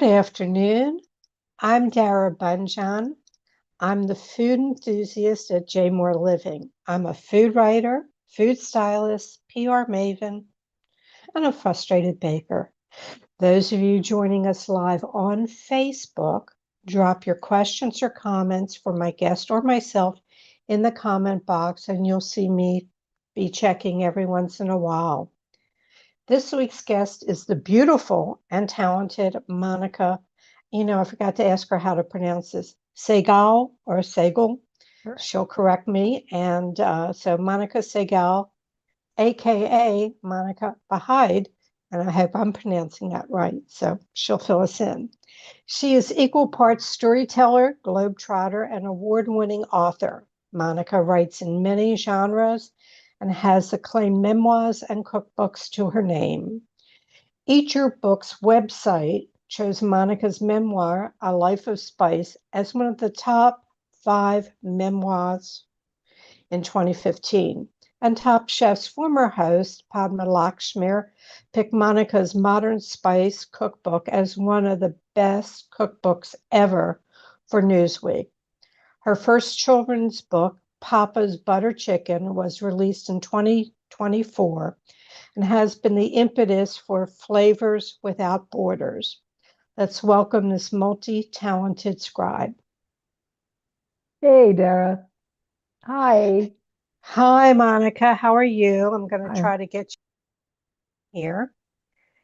Good afternoon. I'm Dara Bunjon. I'm the food enthusiast at J More Living. I'm a food writer, food stylist, PR maven, and a frustrated baker. Those of you joining us live on Facebook, drop your questions or comments for my guest or myself in the comment box, and you'll see me be checking every once in a while. This week's guest is the beautiful and talented Monica. I forgot to ask her how to pronounce this. Saigal or Saigal. Sure. She'll correct me. And so Monica Saigal, aka Monica Bhide, and I hope I'm pronouncing that right. So she'll fill us in. She is equal parts storyteller, globetrotter, and award-winning author. Monica writes in many genres and has acclaimed memoirs and cookbooks to her name. Each Your Book's website chose Monica's memoir, A Life of Spice, as one of the top 5 memoirs in 2015. And Top Chef's former host, Padma Lakshmi, picked Monica's Modern Spice cookbook as one of the best cookbooks ever for Newsweek. Her first children's book, Papa's Butter Chicken, was released in 2024 and has been the impetus for Flavors Without Borders. Let's welcome this multi-talented scribe. Hey, Dara. Hi. Hi, Monica. How are you? I'm going to I'm try to get you here.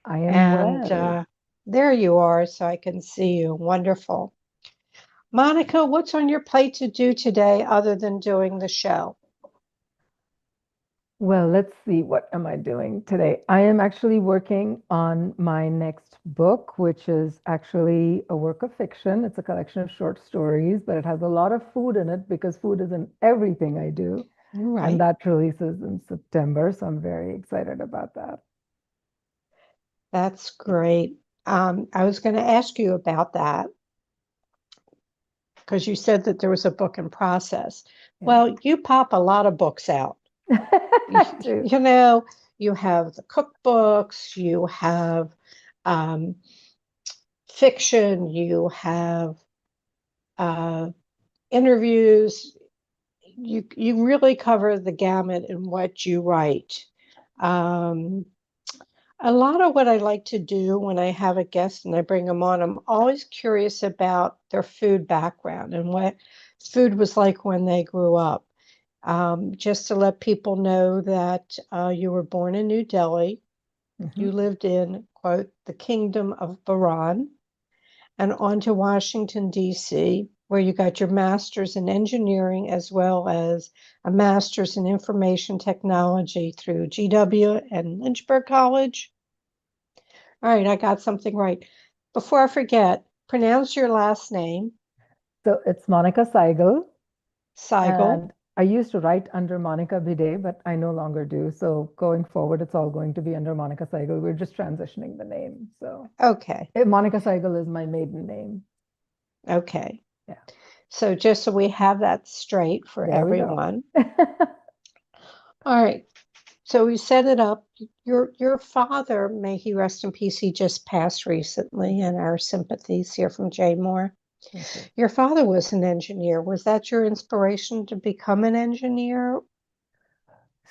I am And well. there you are, so I can see you. Wonderful. Monica, what's on your plate to do today other than doing the show? Well, let's see, what am I doing today? I am actually working on my next book, which is actually a work of fiction. It's a collection of short stories, but it has a lot of food in it because food is in everything I do. And Right. that releases in September, so I'm very excited about that. That's great. I was going to ask you about that because you said that there was a book in process. Yeah. Well, you pop a lot of books out. I do. You know, you have the cookbooks, you have um, fiction, you have uh, interviews. You really cover the gamut in what you write. Um, a lot of what I like to do when I have a guest and I bring them on, I'm always curious about their food background and what food was like when they grew up. Just to let people know that you were born in New Delhi. Mhm. You lived in, quote, the Kingdom of Bahrain, and on to Washington, D.C., where you got your master's in engineering as well as a master's in information technology through GW and Lynchburg College. All right, I got something right. Before I forget, pronounce your last name, So it's Monica Saigal. Saigal. And I used to write under Monica Bhide, but I no longer do. So going forward, it's all going to be under Monica Saigal. We're just transitioning the name. So Okay, Monica Saigal is my maiden name. okay. Yeah, So just so we have that straight for there we go. everyone. All right. So we set it up. Your father, may he rest in peace, he just passed recently, and our sympathies here from Jay Moore. Thank you. Your father was an engineer. Was that your inspiration to become an engineer?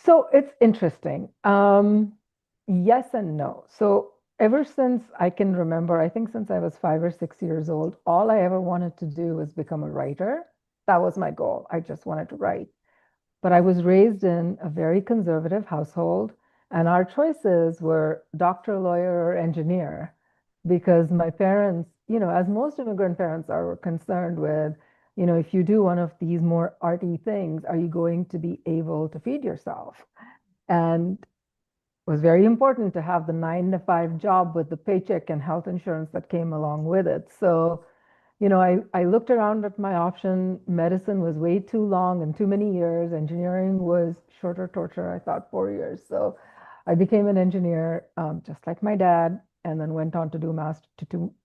So it's interesting. Yes and no. So ever since I can remember, I think since I was 5 or 6 years old, all I ever wanted to do was become a writer. That was my goal. I just wanted to write. But I was raised in a very conservative household, and our choices were doctor, lawyer, or engineer, because my parents, as most immigrant parents are, were concerned with, if you do one of these more arty things, are you going to be able to feed yourself? And it was very important to have the 9 to 5 job with the paycheck and health insurance that came along with it. So I looked around at my option. Medicine was way too long and too many years. Engineering was shorter torture, I thought 4 years. So I became an engineer, just like my dad, and then went on to do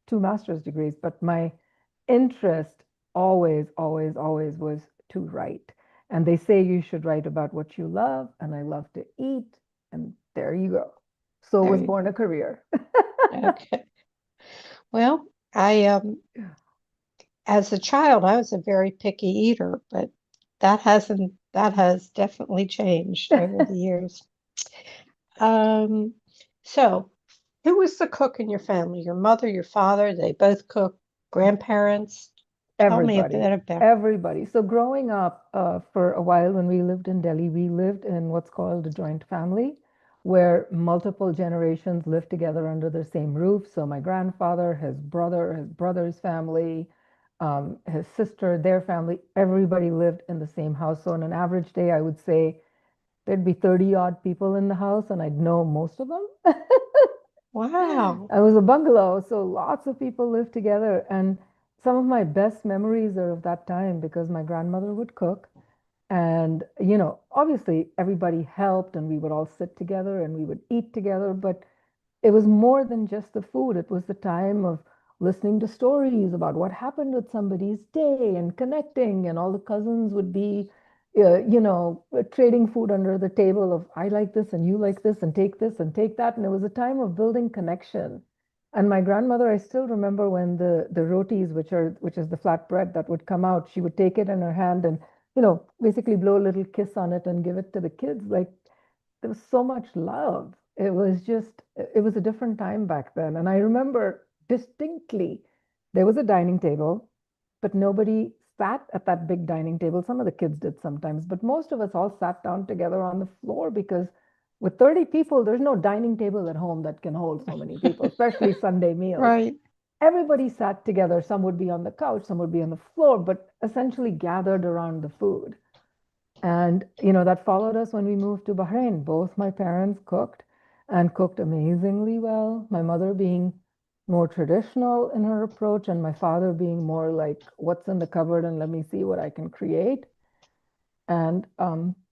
two master's degrees. But my interest always, always, always was to write. And they say you should write about what you love, and I love to eat. And there you go. So There was you born a career. Okay. Well, I as a child, I was a very picky eater, but that has definitely changed over the years. Um, so who was the cook in your family? Your mother, your father, they both cook, grandparents? Tell me a Everybody, bit about. everybody. So growing up, for a while when we lived in Delhi, we lived in what's called a joint family, where multiple generations lived together under the same roof. So my grandfather, his brother, his brother's family, his sister, their family, everybody lived in the same house. So on an average day, I would say there'd be 30 odd people in the house, and I'd know most of them. Wow. It was a bungalow, so lots of people lived together. And some of my best memories are of that time because my grandmother would cook. And, obviously everybody helped and we would all sit together and we would eat together. But it was more than just the food. It was the time of listening to stories about what happened with somebody's day and connecting, and all the cousins would be, trading food under the table of I like this and you like this and take that. And it was a time of building connection. And my grandmother, I still remember when the rotis, which is the flat bread that would come out, she would take it in her hand and, basically blow a little kiss on it and give it to the kids. Like, there was so much love. It was a different time back then. And I remember distinctly there was a dining table, but nobody sat at that big dining table. Some of the kids did sometimes, but most of us all sat down together on the floor because with 30 people, there's no dining table at home that can hold so many people, especially Sunday meals. Right. Everybody sat together. Some would be on the couch, some would be on the floor, but essentially gathered around the food. And, that followed us when we moved to Bahrain. Both my parents cooked and cooked amazingly well. My mother being more traditional in her approach, and my father being more like, what's in the cupboard and let me see what I can create. And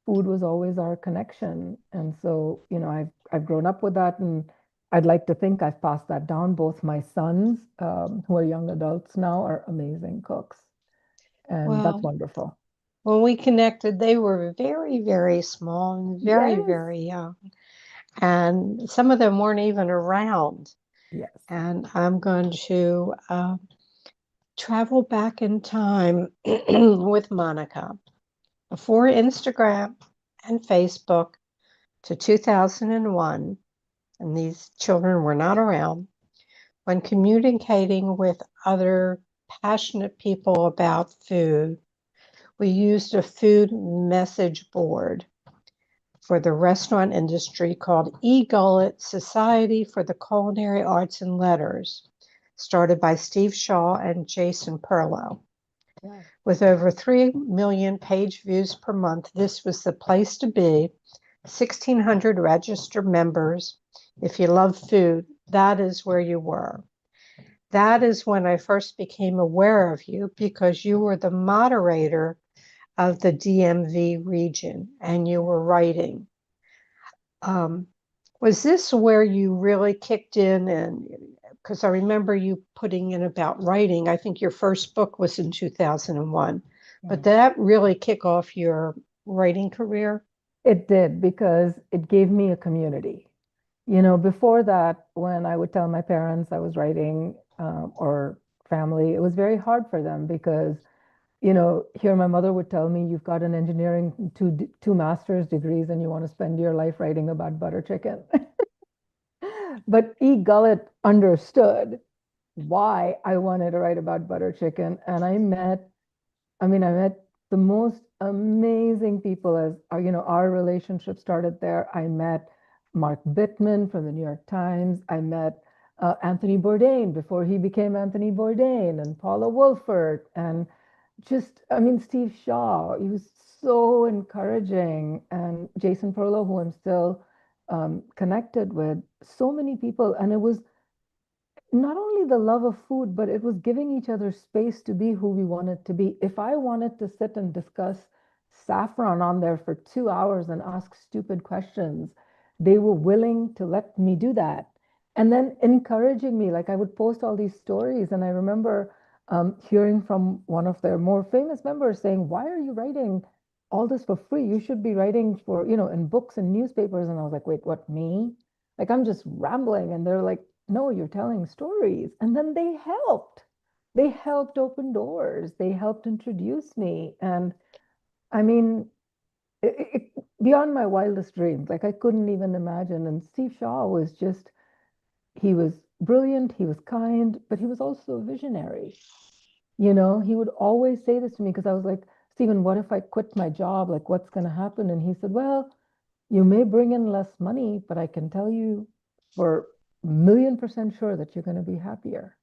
food was always our connection. And so, I've grown up with that, and I'd like to think I've passed that down. Both my sons, who are young adults now, are amazing cooks. And that's Well, wonderful. when we connected, they were very, very small and very, Yes. very young. And some of them weren't even around. Yes. And I'm going to travel back in time with Monica before Instagram and Facebook to 2001. And these children were not around. When communicating with other passionate people about food, we used a food message board for the restaurant industry called eGullet Society for the Culinary Arts and Letters, started by Steve Shaw and Jason Perlow. Yeah. With over 3 million page views per month, this was the place to be. 1,600 registered members. If you love food, that is where you were. That is when I first became aware of you because you were the moderator of the DMV region and you were writing. Um, was this where you really kicked in? And because I remember you putting in about writing, I think your first book was in 2001, but Yeah. did that really kick off your writing career? It did because it gave me a community. Before that, when I would tell my parents I was writing, or family, it was very hard for them because, here my mother would tell me, you've got an engineering, two master's degrees, and you want to spend your life writing about butter chicken. But E. Gullett understood why I wanted to write about butter chicken. And I met the most amazing people as our relationship started there. I met Mark Bittman from the New York Times. I met Anthony Bourdain before he became Anthony Bourdain, and Paula Wolfert, and Steve Shaw. He was so encouraging, and Jason Perlow, who I'm still connected with. So many people, and it was not only the love of food, but it was giving each other space to be who we wanted to be. If I wanted to sit and discuss saffron on there for 2 hours and ask stupid questions, they were willing to let me do that. And then encouraging me, like I would post all these stories. And I remember hearing from one of their more famous members saying, why are you writing all this for free? You should be writing for, in books and newspapers. And I was like, wait, what, me? Like I'm just rambling. And they're like, no, you're telling stories. And then they helped. they helped open doors. They helped introduce me. And I mean, beyond my wildest dreams, like I couldn't even imagine. And Steve Shaw was just, he was brilliant, he was kind, but he was also a visionary. He would always say this to me because I was like, Stephen, what if I quit my job? Like, what's going to happen? And he said, well, you may bring in less money, but I can tell you for 1,000,000% sure that you're going to be happier.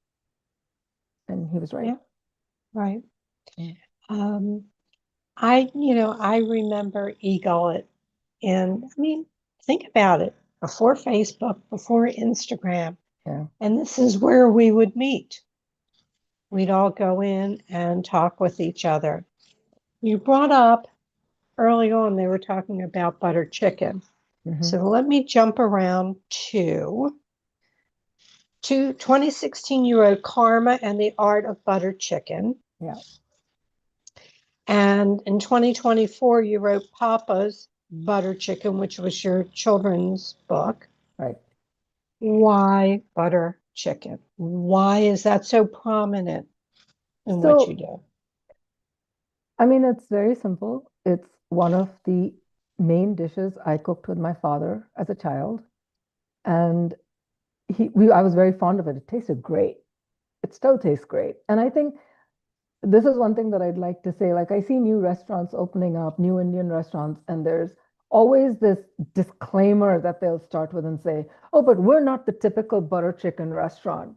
And he was right. Yeah, right. Um, I remember eGullet, and I mean, think about it. Before Facebook, before Instagram, Yeah. and this is where we would meet. We'd all go in and talk with each other. You brought up early on, they were talking about butter chicken. Mm-hmm. So let me jump around to 2016, you wrote Karma and the Art of Butter Chicken. Yeah. And in 2024, you wrote Papa's Butter Chicken, which was your children's book. Right. Why butter chicken? Why is that so prominent in what you So, do? I mean, it's very simple. It's one of the main dishes I cooked with my father as a child. And I was very fond of it. It tasted great. It still tastes great. And I think this is one thing that I'd like to say. Like, I see new restaurants opening up, new Indian restaurants, and there's always this disclaimer that they'll start with and say, oh, but we're not the typical butter chicken restaurant.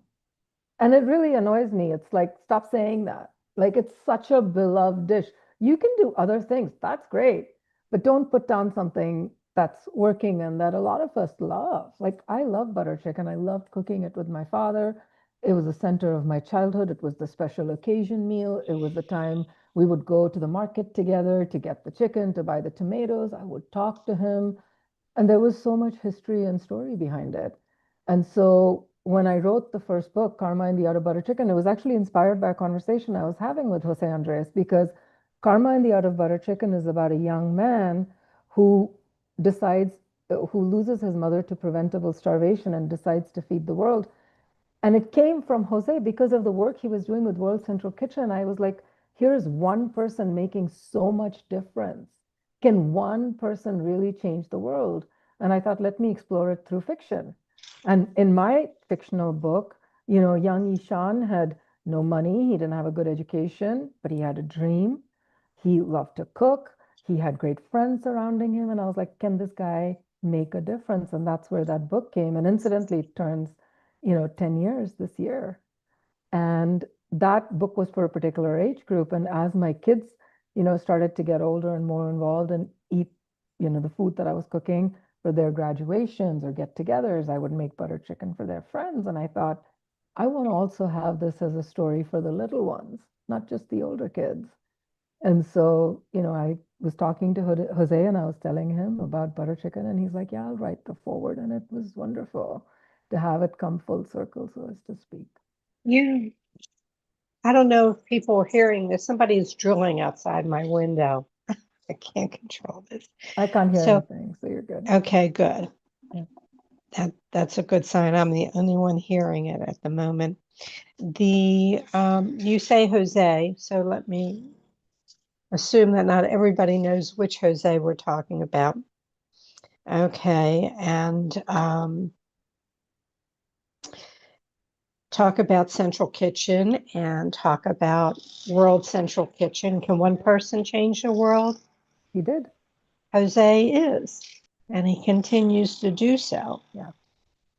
And it really annoys me. It's like, stop saying that. Like, it's such a beloved dish. You can do other things. That's great. But don't put down something that's working and that a lot of us love. Like, I love butter chicken. I loved cooking it with my father. It was the center of my childhood. It was the special occasion meal. It was the time we would go to the market together to get the chicken, to buy the tomatoes. I would talk to him. And there was so much history and story behind it. And so when I wrote the first book, Karma and the Art of Butter Chicken, it was actually inspired by a conversation I was having with Jose Andres, because Karma and the Art of Butter Chicken is about a young man who decides, who loses his mother to preventable starvation and decides to feed the world. And it came from Jose because of the work he was doing with World Central Kitchen. I was like, here's one person making so much difference. Can one person really change the world? And I thought, let me explore it through fiction. And in my fictional book, young Ishan had no money. He didn't have a good education, but he had a dream. He loved to cook. He had great friends surrounding him. And I was like, can this guy make a difference? And that's where that book came. And incidentally, it turns 10 years this year. And that book was for a particular age group. And as my kids, started to get older and more involved and eat, the food that I was cooking for their graduations or get-togethers, I would make butter chicken for their friends. And I thought, I want to also have this as a story for the little ones, not just the older kids. And so, I was talking to Jose and I was telling him about butter chicken, and he's like, yeah, I'll write the forward. And it was wonderful to have it come full circle, so as to speak. Yeah. I don't know if people are hearing this. Somebody's drilling outside my window. I can't control this. I can't hear So, anything, so you're good. okay, good. Yeah. That's a good sign. I'm the only one hearing it at the moment. You say Jose, so let me assume that not everybody knows which Jose we're talking about. Okay, and talk about Central Kitchen and talk about World Central Kitchen. Can one person change the world? He did. Jose is, and he continues to do so. Yeah.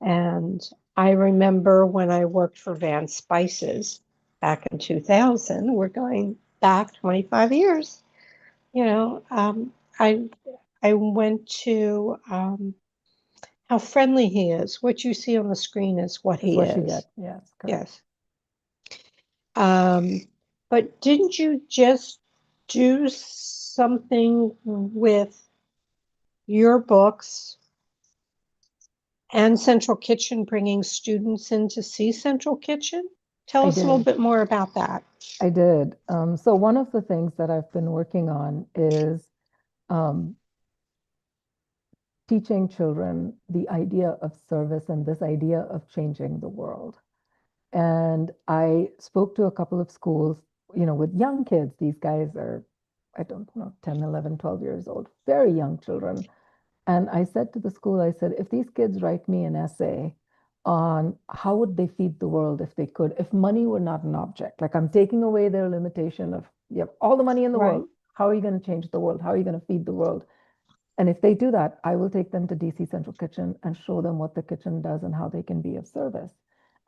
And I remember when I worked for Van Spices back in 2000, we're going back 25 years. You know, I I went to how friendly he is. What you see on the screen is what Is he what you is. get. Yes, correct. Yes. Um, but didn't you just do something with your books and Central Kitchen, bringing students in to see Central Kitchen? Tell I us a little did. bit more about that. I did. So one of the things that I've been working on is um, teaching children the idea of service and this idea of changing the world. And I spoke to a couple of schools, with young kids. These guys are, I don't know, 10, 11, 12 years old, very young children. And I said to the school, I said, if these kids write me an essay on how would they feed the world if they could, if money were not an object, like I'm taking away their limitation of you have all the money in the Right. world, how are you going to change the world? How are you going to feed the world? And if they do that, I will take them to DC Central Kitchen and show them what the kitchen does and how they can be of service.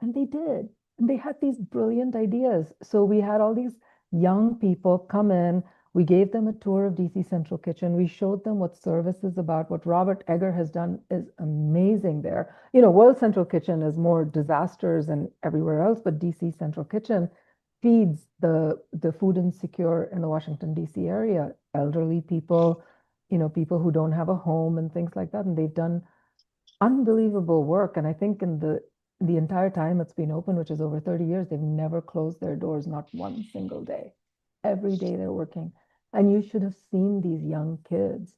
And they did. And they had these brilliant ideas. So we had all these young people come in. We gave them a tour of DC Central Kitchen. We showed them what service is about. What Robert Egger has done is amazing there. World Central Kitchen is more disasters and everywhere else, but DC Central Kitchen feeds the food insecure in the Washington, D.C. area, elderly people, people who don't have a home and things like that. And they've done unbelievable work. And I think in the entire time it's been open, which is over 30 years, they've never closed their doors, not one single day. Every day they're working. And you should have seen these young kids,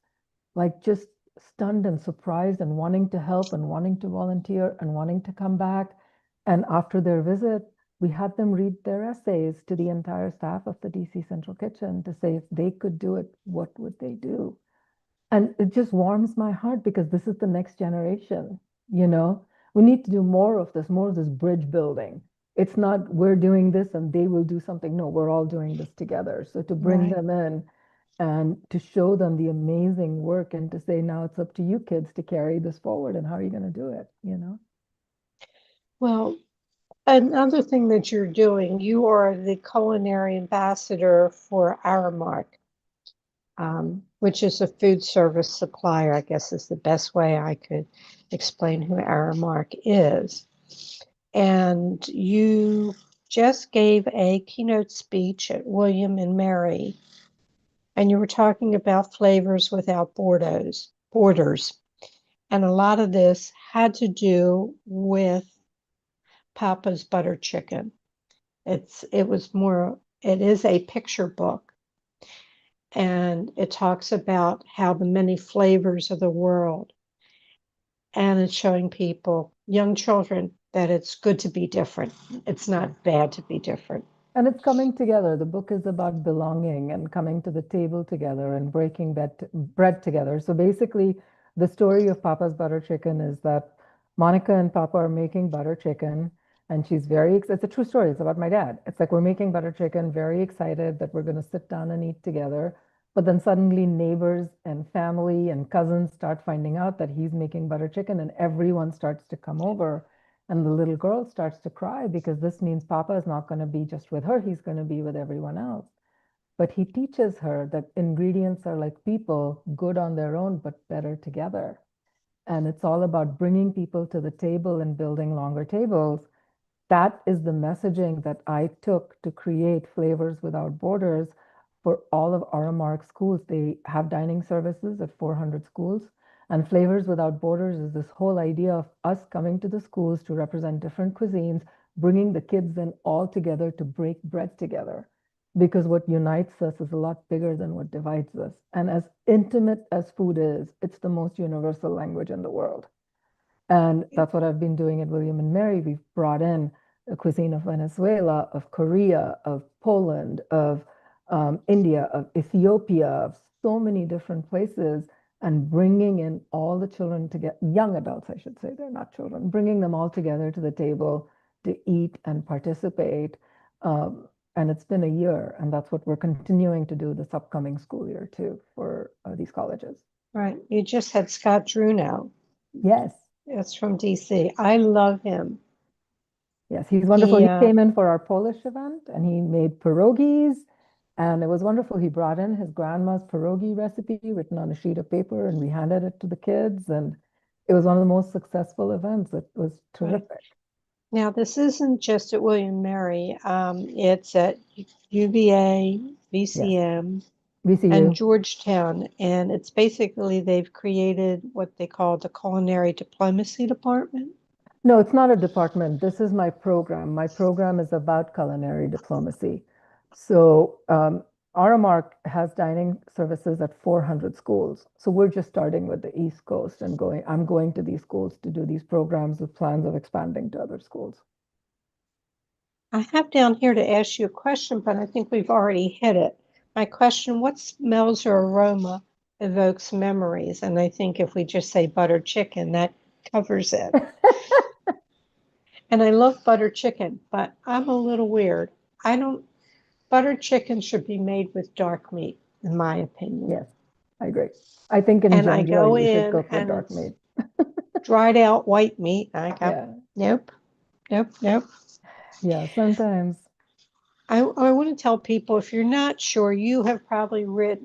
like just stunned and surprised and wanting to help and wanting to volunteer and wanting to come back. And after their visit, we had them read their essays to the entire staff of the DC Central Kitchen to say if they could do it, what would they do? And it just warms my heart because this is the next generation, you know? We need to do more of this bridge building. It's not we're doing this and they will do something. No, we're all doing this together. So to bring Right. them in and to show them the amazing work and to say, now it's up to you kids to carry this forward and how are you going to do it? Well, another thing that you're doing, you are the culinary ambassador for Aramark, which is a food service supplier, I guess is the best way I could explain who Aramark is. And you just gave a keynote speech at William and Mary, and you were talking about flavors without borders. And a lot of this had to do with Papa's butter chicken. It is a picture book, and it talks about how the many flavors of the world, and it's showing people, young children, that it's good to be different. It's not bad to be different. And it's coming together. The book is about belonging and coming to the table together and breaking bread together. So basically, the story of Papa's butter chicken is that Monica and Papa are making butter chicken, and it's a true story. It's about my dad. It's like we're making butter chicken, very excited that we're going to sit down and eat together. But then suddenly, neighbors and family and cousins start finding out that he's making butter chicken, and everyone starts to come over. And the little girl starts to cry because this means Papa is not going to be just with her, he's going to be with everyone else. But he teaches her that ingredients are like people, good on their own, but better together. And it's all about bringing people to the table and building longer tables. That is the messaging that I took to create Flavors Without Borders for all of Aramark schools. They have dining services at 400 schools. And Flavors Without Borders is this whole idea of us coming to the schools to represent different cuisines, bringing the kids in all together to break bread together. Because what unites us is a lot bigger than what divides us. And as intimate as food is, it's the most universal language in the world. And that's what I've been doing at William and Mary. We've brought in the cuisine of Venezuela, of Korea, of Poland, of India, of Ethiopia, of so many different places, and bringing in all the children together, young adults, I should say, they're not children, bringing them all together to the table to eat and participate. And it's been a year, and that's what we're continuing to do this upcoming school year too for these colleges. Right. You just had Scott Druno. Yes. It's from DC. I love him. Yes, he's wonderful. He, He came in for our Polish event and he made pierogies, and it was wonderful. He brought in his grandma's pierogi recipe written on a sheet of paper, and we handed it to the kids, and it was one of the most successful events. It was right. terrific. Now, this isn't just at William Mary. It's at UVA, Yes, VCM, and VCU. Georgetown. And it's basically they've created what they call the Culinary Diplomacy Department. No, it's not a department. This is my program. My program is about culinary diplomacy. So Aramark has dining services at 400 schools. So we're just starting with the East Coast and I'm going to these schools to do these programs with plans of expanding to other schools. I have down here to ask you a question, but I think we've already hit it. My question, what smells or aroma evokes memories? And I think if we just say butter chicken, that covers it. And I love butter chicken, but I'm a little weird. I don't, butter chicken should be made with dark meat, in my opinion. Yes, I agree. I think in And I ginger go you should in cook with and dark it's meat. dried out white meat. And I go, Yeah, nope, nope, nope. yeah, sometimes. I want to tell people if you're not sure, you have probably read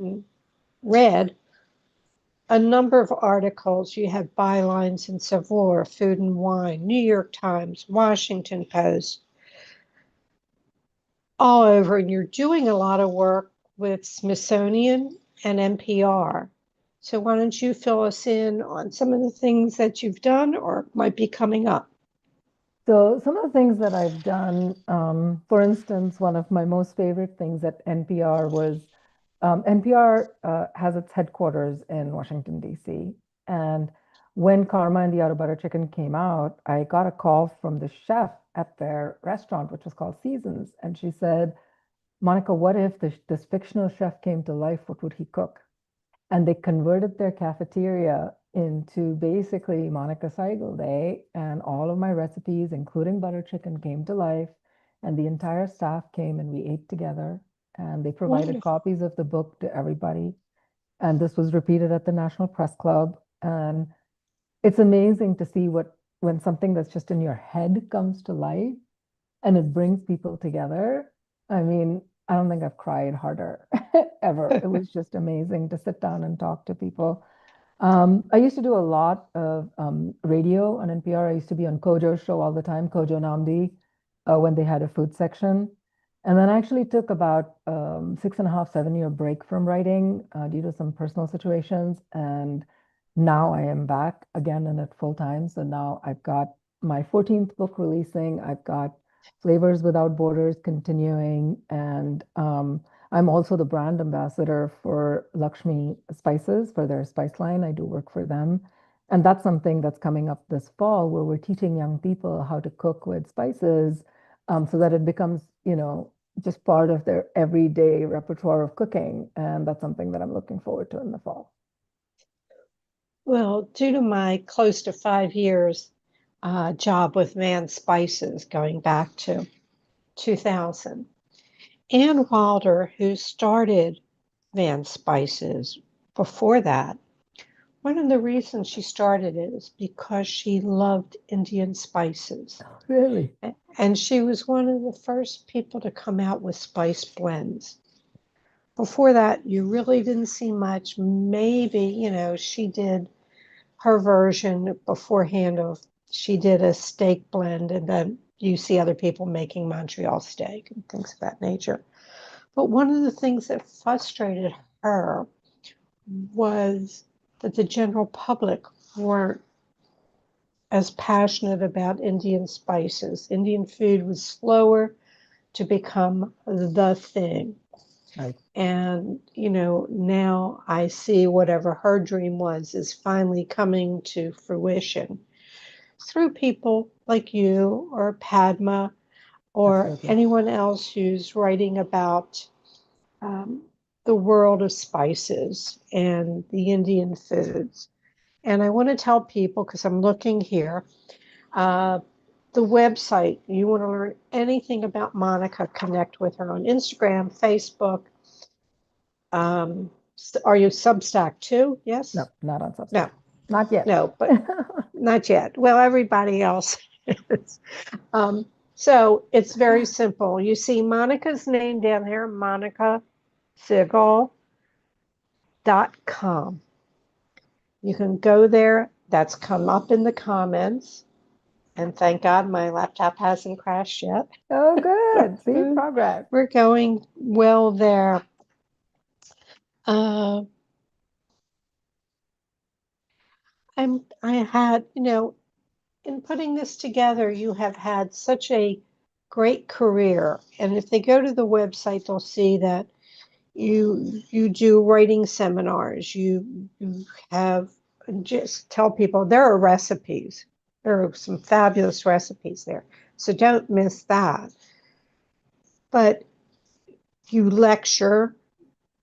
a number of articles. You have bylines in Saveur, Food and Wine, New York Times, Washington Post, all over, and you're doing a lot of work with Smithsonian and NPR. So why don't you fill us in on some of the things that you've done or might be coming up? So some of the things that I've done, for instance, one of my most favorite things at NPR was NPR has its headquarters in Washington, D.C. And when Karma and the Outer Butter Chicken came out, I got a call from the chef at their restaurant, which was called Seasons. And she said, Monica, what if this fictional chef came to life? What would he cook? And they converted their cafeteria into basically Monica Saigal Day, and all of my recipes, including butter chicken, came to life. And the entire staff came and we ate together. And they provided Wonderful. copies of the book to everybody. And this was repeated at the National Press Club. And it's amazing to see when something that's just in your head comes to life and it brings people together. I mean, I don't think I've cried harder ever. It was just amazing to sit down and talk to people. I used to do a lot of radio on NPR. I used to be on Kojo's show all the time, Kojo Namdi, when they had a food section. And then I actually took about 6.5, 7 year break from writing due to some personal situations. And now I am back again in it full time. So now I've got my 14th book releasing. I've got Flavors Without Borders continuing. And I'm also the brand ambassador for Lakshmi Spices for their spice line. I do work for them. And that's something that's coming up this fall where we're teaching young people how to cook with spices so that it becomes, just part of their everyday repertoire of cooking. And that's something that I'm looking forward to in the fall. Well, due to my close to 5 years job with Van Spices going back to 2000, Ann Wilder, who started Van Spices before that, one of the reasons she started it is because she loved Indian spices. Really? And she was one of the first people to come out with spice blends. Before that, you really didn't see much. Maybe, she did her version beforehand of she did a steak blend, and then you see other people making Montreal steak and things of that nature. But one of the things that frustrated her was that the general public weren't as passionate about Indian spices. Indian food was slower to become the thing. Right. And, now I see whatever her dream was is finally coming to fruition through people like you or Padma or Absolutely. anyone else who's writing about um, the world of spices and the Indian foods. And I want to tell people, because I'm looking here, uh, the website, you want to learn anything about Monica, connect with her on Instagram, Facebook. Are you Substack too? No, Yes? not on No, Substack. Not yet. no, but not yet. Well, everybody else is. So it's very simple. You see Monica's name down here, monicasaigal.com. You can go there. That's come up in the comments. And thank God my laptop hasn't crashed yet. Oh, good. See, progress. We're going well there. Uh, I had, in putting this together, you have had such a great career. And if they go to the website, they'll see that you do writing seminars. You have just tell people there are recipes. There are some fabulous recipes there. So don't miss that. but you lecture,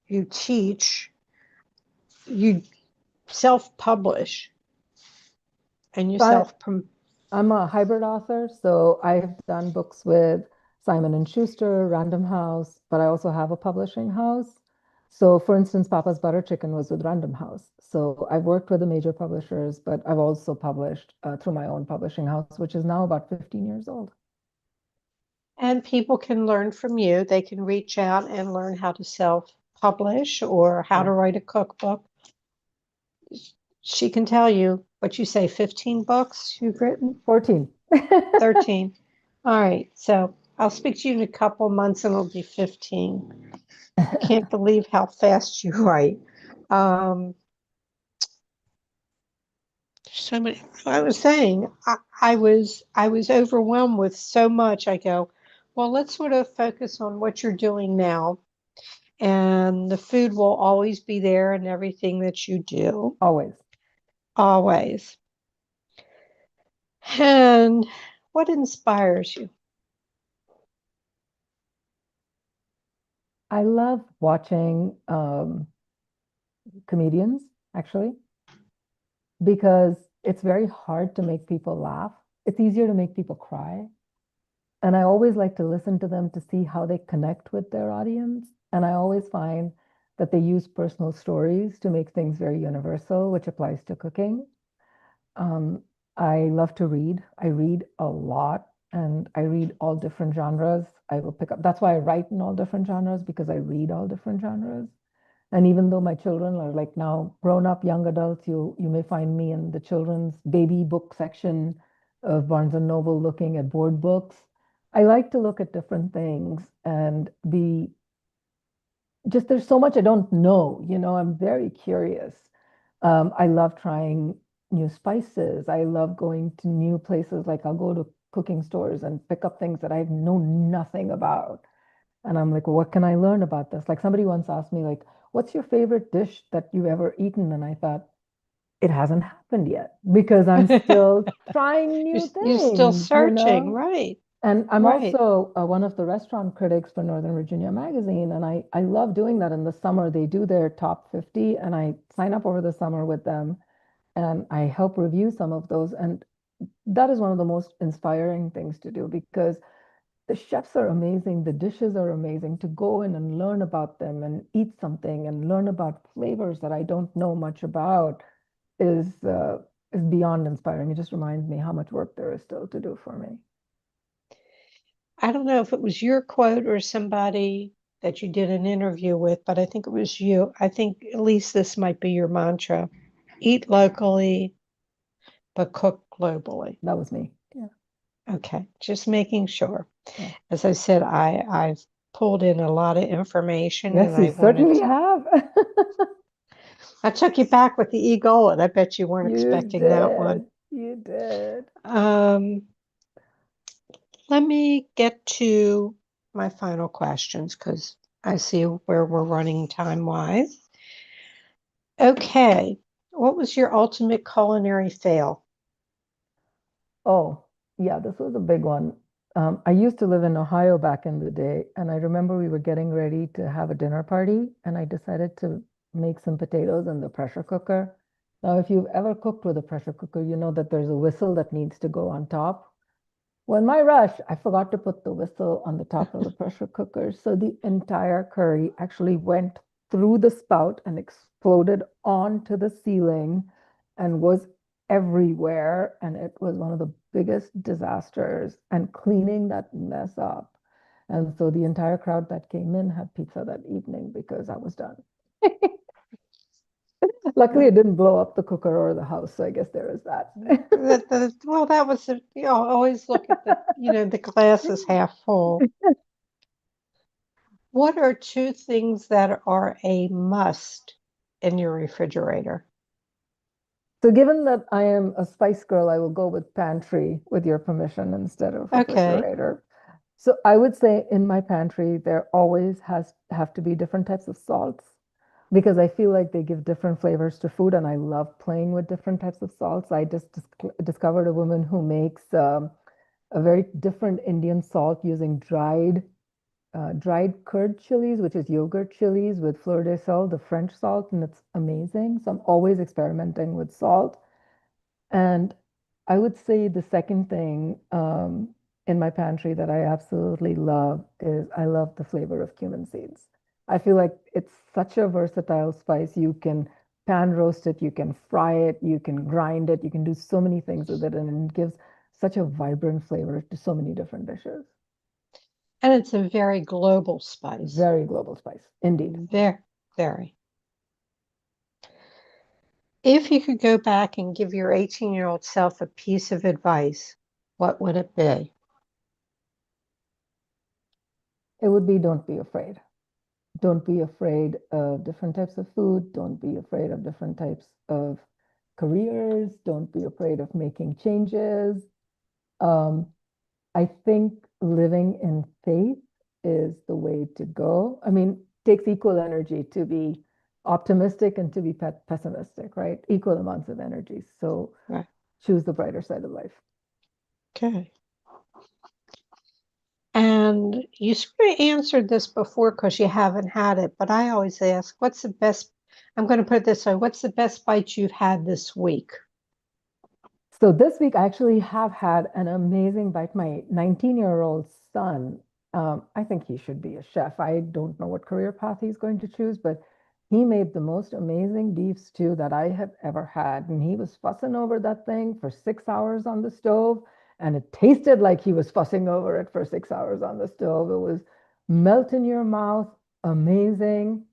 you teach, you self-publish, and you So I, self prom I'm a hybrid author, so I've done books with Simon and Schuster, Random House, but I also have a publishing house. So, for instance, Papa's Butter Chicken was with Random House. So I've worked with the major publishers, but I've also published through my own publishing house, which is now about 15 years old. and people can learn from you. They can reach out and learn how to self-publish or how to Yeah. write a cookbook. She can tell you what you say, 15 books you've written? 14. 13. All right. So I'll speak to you in a couple months and it'll be 15. I can't believe how fast you write. Um, so many, I was saying, I was overwhelmed with so much. I go, well, let's sort of focus on what you're doing now. And the food will always be there in everything that you do, Always. always. And what inspires you? I love watching comedians, actually, because it's very hard to make people laugh. It's easier to make people cry. And I always like to listen to them to see how they connect with their audience. And I always find that they use personal stories to make things very universal, which applies to cooking. Um, I love to read. I read a lot and I read all different genres. I will pick up, that's why I write in all different genres because I read all different genres. And even though my children are like now grown up young adults, you may find me in the children's baby book section of Barnes and Noble looking at board books. I like to look at different things and be just there's so much I don't know, I'm very curious. I love trying new spices. I love going to new places. Like I'll go to cooking stores and pick up things that I know nothing about. And I'm like, well, what can I learn about this? Like somebody once asked me, like, what's your favorite dish that you've ever eaten? And I thought, it hasn't happened yet because I'm still trying You're, new you're still things, searching, right? And I'm Right. also one of the restaurant critics for Northern Virginia Magazine. And I love doing that in the summer. They do their top 50, and I sign up over the summer with them and I help review some of those. And that is one of the most inspiring things to do because the chefs are amazing, the dishes are amazing. To go in and learn about them and eat something and learn about flavors that I don't know much about is beyond inspiring. It just reminds me how much work there is still to do for me. I don't know if it was your quote or somebody that you did an interview with, but I think it was you. I think at least this might be your mantra. Eat locally, but cook globally. That was me. Yeah. Okay, just making sure. Yeah. As I said, I've pulled in a lot of information and Yes, you I wanted certainly to, have. I took you back with the eagle, and I bet you weren't You expecting that one. did. You did. Um, Let me get to my final questions because I see where we're running time wise. Okay, what was your ultimate culinary fail? Oh, yeah, this was a big one. I used to live in Ohio back in the day, and I remember we were getting ready to have a dinner party, and I decided to make some potatoes in the pressure cooker. Now, if you've ever cooked with a pressure cooker, you know that there's a whistle that needs to go on top. Well, in my rush, I forgot to put the whistle on the top of the pressure cooker. So the entire curry actually went through the spout and exploded onto the ceiling and was everywhere. And it was one of the biggest disasters. And cleaning that mess up. And so the entire crowd that came in had pizza that evening because I was done. Luckily, it didn't blow up the cooker or the house. So I guess there is that. Well, that was always look at the glass is half full. What are two things that are a must in your refrigerator? So given that I am a spice girl, I will go with pantry with your permission instead of Okay. refrigerator. So I would say in my pantry, there always has have to be different types of salts because I feel like they give different flavors to food and I love playing with different types of salts. I just discovered a woman who makes a very different Indian salt using dried dried curd chilies, which is yogurt chilies with fleur de sel, the French salt, and it's amazing. So I'm always experimenting with salt. And I would say the second thing in my pantry that I absolutely love is I love the flavor of cumin seeds. I feel like it's such a versatile spice. You can pan roast it, you can fry it, you can grind it, you can do so many things with it, and it gives such a vibrant flavor to so many different dishes. And it's a very global spice. Very global spice, indeed. Very, very. If you could go back and give your 18-year-old self a piece of advice, what would it be? It would be don't be afraid. Don't be afraid of different types of food. Don't be afraid of different types of careers. Don't be afraid of making changes. Um, I think living in faith is the way to go. I mean, it takes equal energy to be optimistic and to be pessimistic, right? Equal amounts of energy. So Right. choose the brighter side of life. Okay. And you sort of answered this before because you haven't had it, but I always ask, what's the best? I'm going to put it this way, what's the best bite you've had this week? So this week I actually have had an amazing bite. My 19-year-old son, I think he should be a chef. I don't know what career path he's going to choose, but he made the most amazing beef stew that I have ever had. And he was fussing over that thing for 6 hours on the stove. And it tasted like he was fussing over it for 6 hours on the stove. It was melt in your mouth, amazing.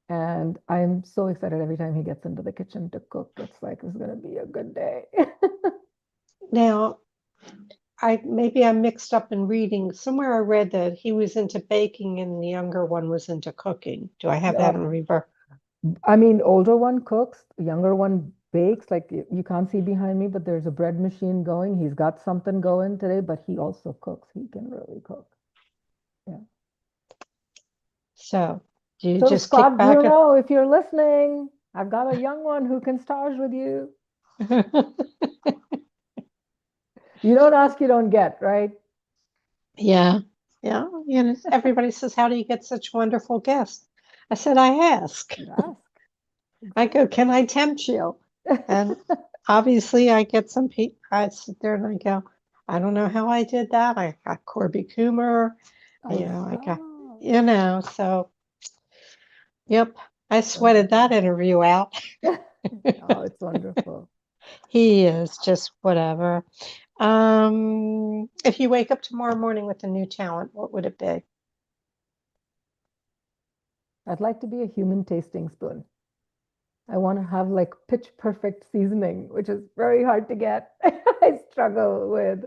And I'm so excited every time he gets into the kitchen to cook. It's like it's going to be a good day. Now, maybe I'm mixed up in reading. Somewhere I read that he was into baking and the younger one was into cooking. Do I have that in reverse? I mean, older one cooks, younger one bakes. Like you can't see behind me, but there's a bread machine going. He's got something going today, but he also cooks. He can really cook. Yeah. So, do you So just kick Scott back? Bruno, if you're listening, I've got a young one who can stage with you. You don't ask, you don't get, right? Yeah. Yeah. You know, everybody says, how do you get such wonderful guests? I said, I ask. Ask. I go, can I tempt you? And obviously, I get some people. I sit there and I go, I don't know how I did that. I got Corby Coomer, I I got, saw. so yep, I sweated that interview out. Oh, it's wonderful. He is just whatever. If you wake up tomorrow morning with a new talent, what would it be? I'd like to be a human tasting spoon. I want to have like pitch perfect seasoning, which is very hard to get. I struggle with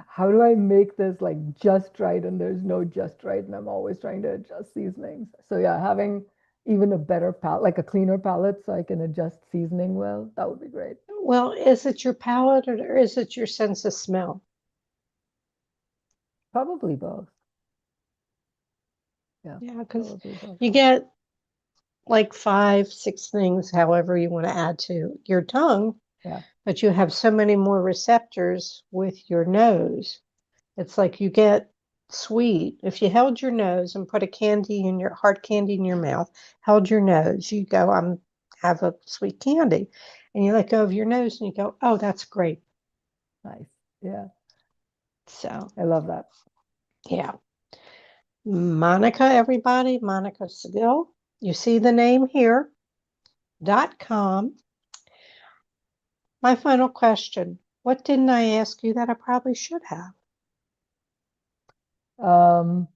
how do I make this like just right, and there's no just right, and I'm always trying to adjust seasonings. So yeah, having even a better palate, like a cleaner palate, so I can adjust seasoning well, that would be great. Well, is it your palate or is it your sense of smell? Probably both. Yeah, Yeah, because probably both. you get like 5, 6 things, however you want to add to your tongue, Yeah. but you have so many more receptors with your nose. It's like you get sweet. If you held your nose and put a candy in your hard candy in your mouth, held your nose, you go, I'm have a sweet candy. And you let go of your nose and you go, oh, that's great. Nice. Yeah. So I love that. yeah. Monica, everybody, Monica Saigal. You see the name here, .com. My final question. What didn't I ask you that I probably should have? Um,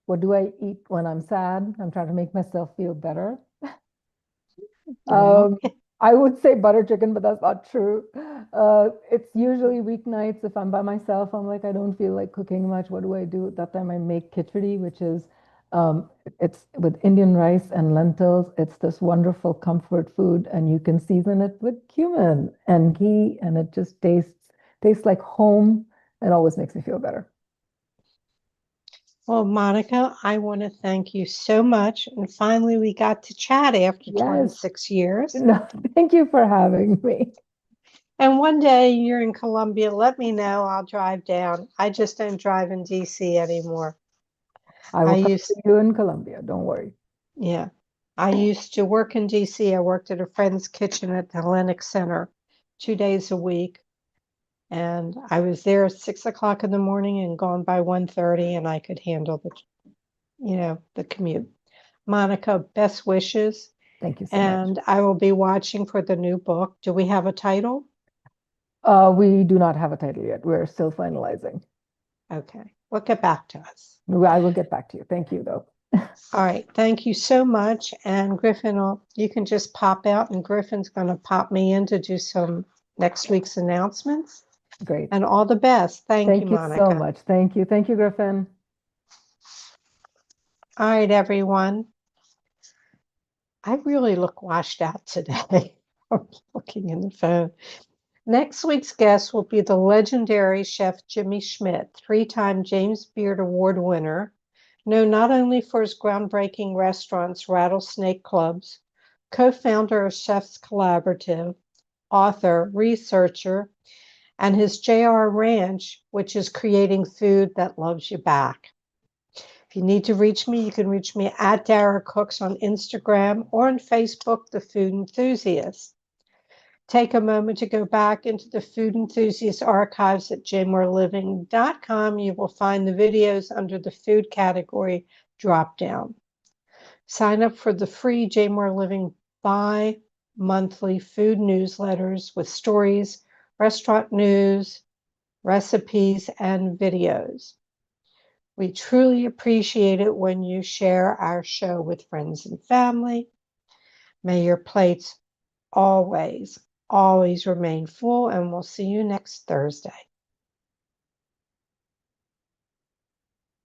what do I eat when I'm sad? I'm trying to make myself feel better. Well, Um, I would say butter chicken, but that's not true. It's usually weeknights. If I'm by myself, I'm like, I don't feel like cooking much. What do I do? That time I make khichdi, which is it's with Indian rice and lentils. It's this wonderful comfort food, and you can season it with cumin and ghee, and it just tastes like home. It always makes me feel better. well, Monica, I want to thank you so much. And finally, we got to chat after Yes. 26 years. No, thank you for having me. And one day you're in Columbia, let me know. I'll drive down. I just don't drive in DC anymore. I I will come used, to you in Colombia. Don't worry. yeah, I used to work in DC. I worked at a friend's kitchen at the Hellenic Center 2 days a week. And I was there at 6 o'clock in the morning and gone by 1:30, and I could handle the commute. Monica, best wishes. Thank you so much. And I will be watching for the new book. Do we have a title? We do not have a title yet. We're still finalizing. Okay. Well, get back to us. I will get back to you. Thank you, though. All right. Thank you so much. And Griffin, you can just pop out, and Griffin's going to pop me in to do some next week's announcements. Great. And all the best. Thank you, Thank you so Monica. much. Thank you. Thank you, Griffin. All right, everyone. I really look washed out today. I'm looking in the phone. Next week's guest will be the legendary chef Jimmy Schmidt, three-time James Beard Award winner, known not only for his groundbreaking restaurants, Rattlesnake Clubs, co-founder of Chefs Collaborative, author, researcher, and his JR Ranch, which is creating food that loves you back. If you need to reach me, you can reach me at Dara Cooks on Instagram or on Facebook, The Food Enthusiast. Take a moment to go back into the Food Enthusiast archives at jmoreliving.com. You will find the videos under the food category dropdown. Sign up for the free JMore Living bi-monthly food newsletters with stories, restaurant news, recipes, and videos. We truly appreciate it when you share our show with friends and family. May your plates always remain full, and we'll see you next Thursday.